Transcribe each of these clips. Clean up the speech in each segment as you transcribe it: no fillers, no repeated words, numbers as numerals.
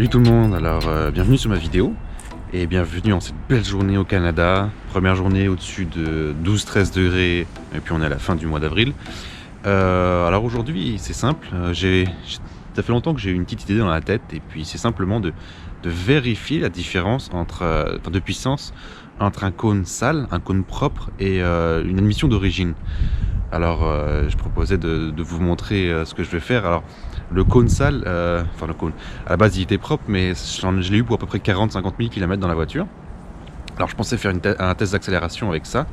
Salut tout le monde, alors bienvenue sur ma vidéo et bienvenue en cette belle journée au Canada. Première journée au-dessus de 12-13 degrés et puis on est à la fin du mois d'avril. Alors aujourd'hui c'est simple, ça fait longtemps que j'ai eu une petite idée dans la tête et puis c'est simplement de vérifier la différence de puissance entre un cône sale, un cône propre et une admission d'origine. Alors je proposais de vous montrer ce que je vais faire. Alors le cône sale, le cône, à la base il était propre mais je l'ai eu pour à peu près 40-50 000 km dans la voiture. Alors je pensais faire un test d'accélération avec ça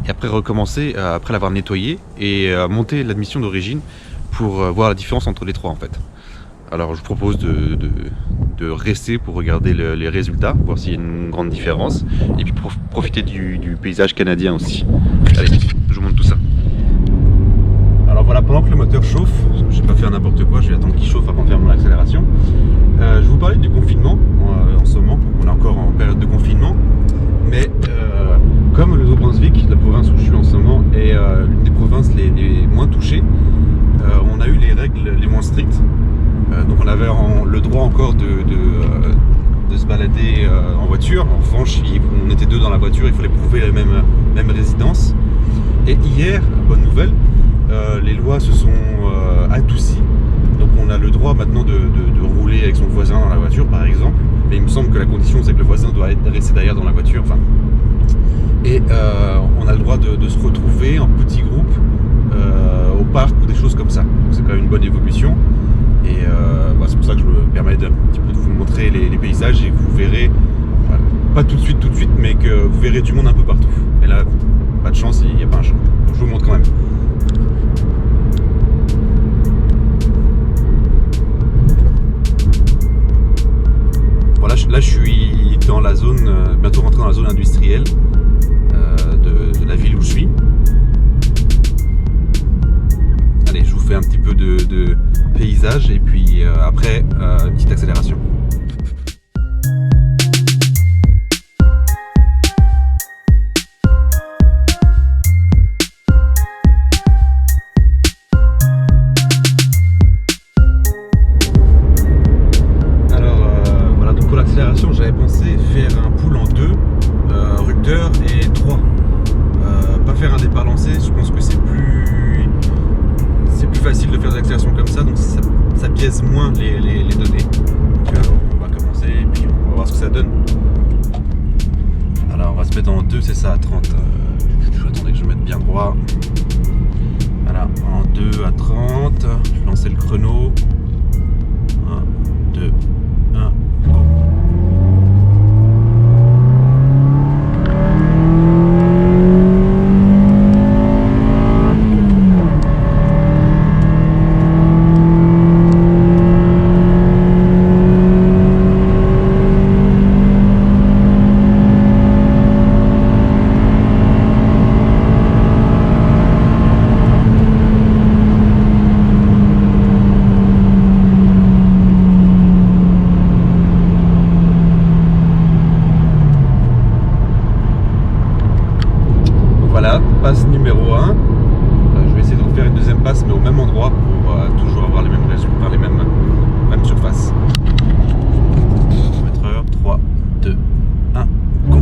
et après recommencer après l'avoir nettoyé et monter l'admission d'origine pour voir la différence entre les trois en fait. Alors je vous propose de rester pour regarder les résultats, voir s'il y a une grande différence et puis profiter du paysage canadien aussi. Allez, je vous montre tout ça. Alors voilà, pendant que le moteur chauffe, je vais pas faire n'importe quoi, je vais attendre qu'il chauffe avant de faire mon accélération. Je vous parlais du confinement en ce moment, on est encore en période de confinement, mais comme le Nouveau-Brunswick, la province où je suis en ce moment, est l'une des provinces les moins touchées, on a eu les règles les moins strictes. Donc on avait le droit encore de se balader en voiture. En revanche, on était deux dans la voiture, il fallait prouver la même résidence. Et hier, bonne nouvelle, les lois se sont adoucies. Donc on a le droit maintenant de rouler avec son voisin dans la voiture par exemple. Mais il me semble que la condition c'est que le voisin doit rester derrière dans la voiture. Et on a le droit de se retrouver en petits groupes au parc ou des choses comme ça. Donc c'est quand même une bonne évolution. Et c'est pour ça que je me permets un petit peu de vous montrer les paysages et que vous verrez, pas tout de suite, mais que vous verrez du monde un peu partout. Et là, pas de chance, il n'y a pas un champ. Donc je vous montre quand même. Voilà, là je suis dans la zone, bientôt rentré dans la zone industrielle de la ville où je suis. Allez, je vous fais un petit peu de paysage et puis après, petite accélération. J'avais pensé faire un pool en 2, rupteur et 3. Pas faire un départ lancé, je pense que c'est plus facile de faire des accélérations comme ça, donc ça biaise moins les données. Donc on va commencer et puis on va voir ce que ça donne. Alors on va se mettre en 2, c'est ça, à 30. Attendez que je me mette bien droit. Voilà, en 2 à 30, je vais lancer le chrono. 1, 2, 1, go. Voilà, passe numéro 1. Je vais essayer de refaire une deuxième passe, mais au même endroit pour toujours avoir les mêmes résultats, les mêmes surfaces. Kilomètre-heure, 3, 2, 1, go!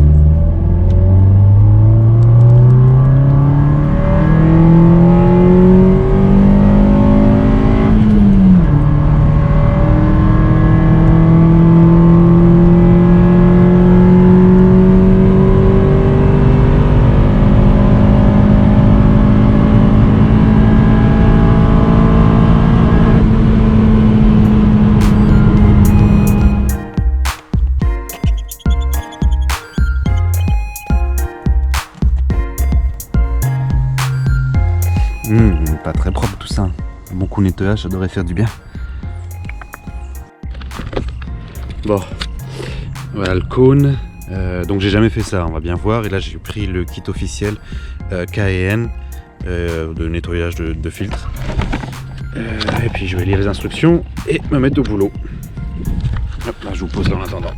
Pas très propre tout ça. Un bon coup de nettoyage, ça devrait faire du bien. Bon, voilà le cône. Donc j'ai jamais fait ça, on va bien voir. Et là j'ai pris le kit officiel K&N de nettoyage de filtre. Et puis je vais lire les instructions et me mettre au boulot. Hop, là je vous pose en attendant.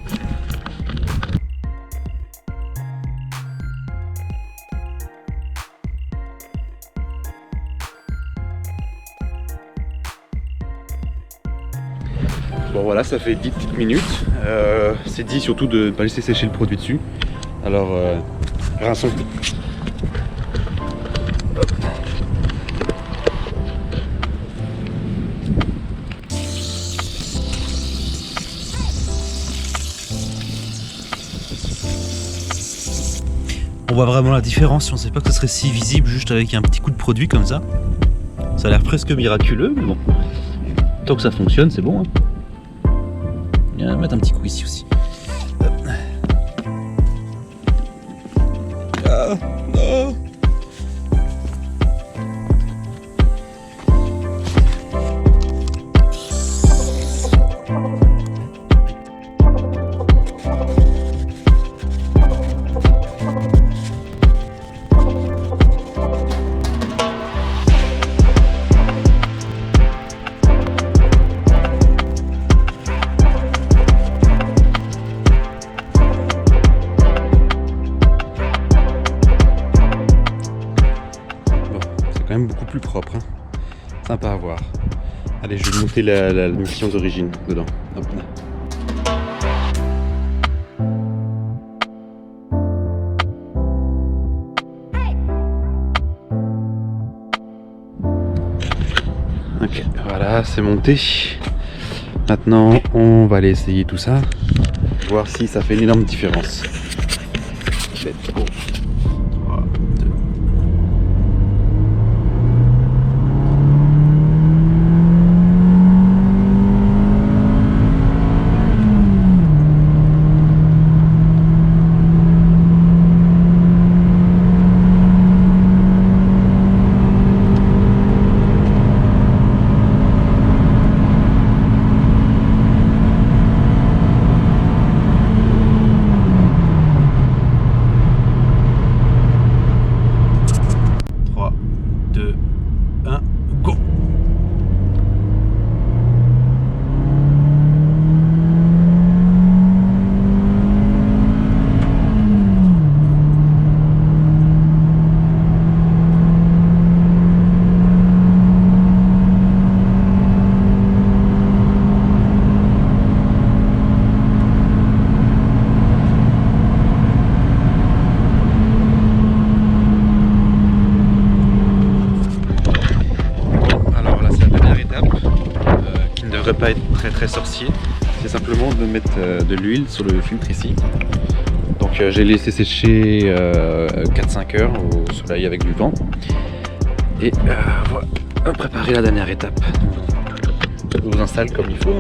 Bon voilà, ça fait 10 petites minutes. C'est dit surtout de ne pas laisser sécher le produit dessus. Alors, rinçons. On voit vraiment la différence, on ne sait pas que ce serait si visible juste avec un petit coup de produit comme ça. Ça a l'air presque miraculeux, mais bon. Tant que ça fonctionne, c'est bon. Hein. On va mettre un petit coup ici aussi. Ah, non. Quand même beaucoup plus propre, hein. Sympa à voir. Allez, je vais monter la mission d'origine dedans. Hop là. Ok, voilà, c'est monté. Maintenant, on va aller essayer tout ça, voir si ça fait une énorme différence. Let's go. 3, 2. Pas être très sorcier, c'est simplement de mettre de l'huile sur le filtre ici. Donc j'ai laissé sécher 4-5 heures au soleil avec du vent et voilà, préparer la dernière étape. Je vous installe comme il faut.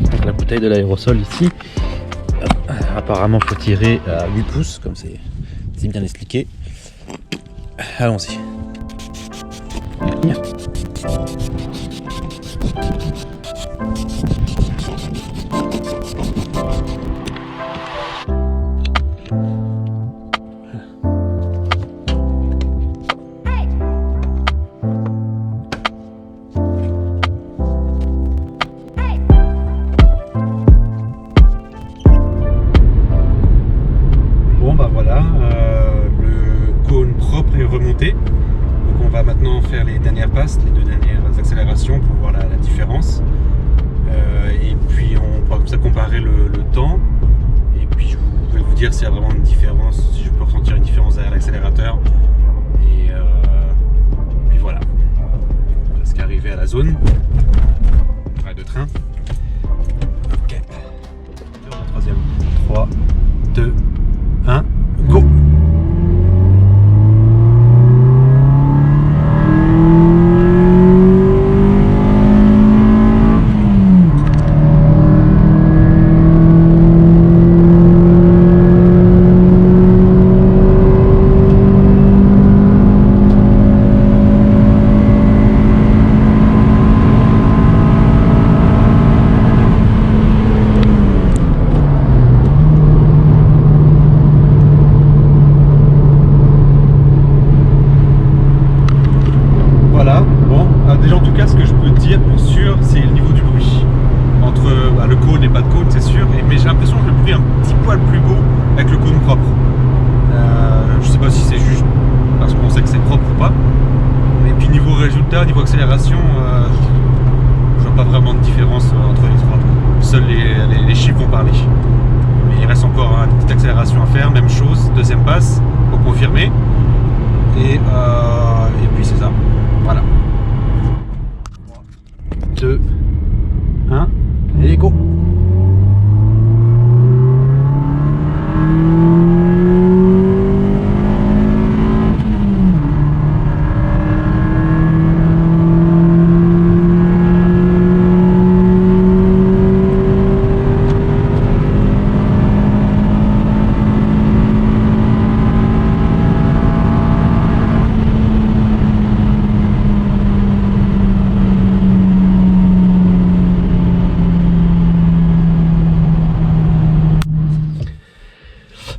Donc la bouteille de l'aérosol ici, apparemment faut tirer à 8 pouces comme c'est bien expliqué. Allons-y. Bon bah voilà, le cône propre est remonté. Donc on va maintenant faire les dernières passes, les 2 dernières accélérations pour voir la différence. Et puis on pourra comme ça comparer le temps. Et puis je vais vous dire s'il y a vraiment une différence, si je peux ressentir une différence derrière l'accélérateur. Et puis voilà. Presque arrivé à la zone de train. Ok. Troisième. 3, 2, 1, go! Déjà en tout cas ce que je peux dire pour sûr c'est le niveau du bruit. Entre le cône et pas de cône c'est sûr, mais j'ai l'impression que le bruit est un petit poil plus beau avec le cône propre. Je sais pas si c'est juste parce qu'on sait que c'est propre ou pas. Et puis niveau résultat, niveau accélération, chiffres vont parler. Mais il reste encore une petite accélération à faire, même chose, deuxième passe pour confirmer. Et puis c'est ça. Voilà. 2, 1, et go!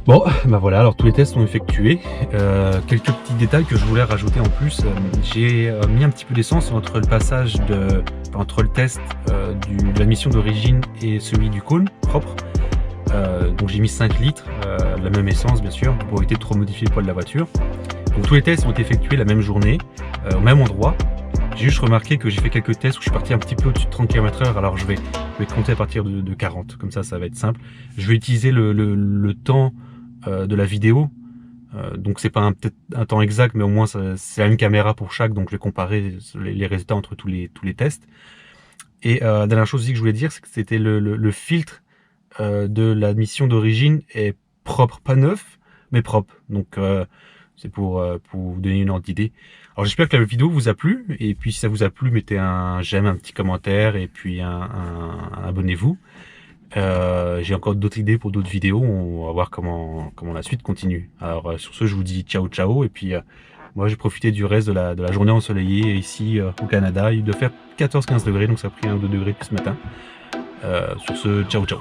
Bon, bah voilà, alors tous les tests sont effectués. Quelques petits détails que je voulais rajouter en plus. J'ai mis un petit peu d'essence entre le passage entre le test de la mission d'origine et celui du cône propre. Donc j'ai mis 5 litres, la même essence bien sûr, pour éviter de trop modifier le poids de la voiture. Donc tous les tests ont été effectués la même journée, au même endroit. J'ai juste remarqué que j'ai fait quelques tests où je suis parti un petit peu au-dessus de 30 km/h, alors je vais compter à partir de 40, comme ça va être simple. Je vais utiliser le temps de la vidéo, donc c'est pas peut-être un temps exact, mais au moins c'est la même caméra pour chaque, donc je vais comparer les résultats entre tous les tests. Et la dernière chose aussi que je voulais dire, c'est que c'était le filtre de la mission d'origine est propre, pas neuf, mais propre. Donc c'est pour vous donner une ordre d'idée. Alors j'espère que la vidéo vous a plu, et puis si ça vous a plu, mettez un j'aime, un petit commentaire, et puis abonnez-vous. J'ai encore d'autres idées pour d'autres vidéos, on va voir comment la suite continue. Alors sur ce, je vous dis ciao ciao, et puis moi j'ai profité du reste de la journée ensoleillée ici au Canada. Il doit faire 14-15 degrés, donc ça a pris 1 ou 2 degrés depuis ce matin. Sur ce, ciao ciao.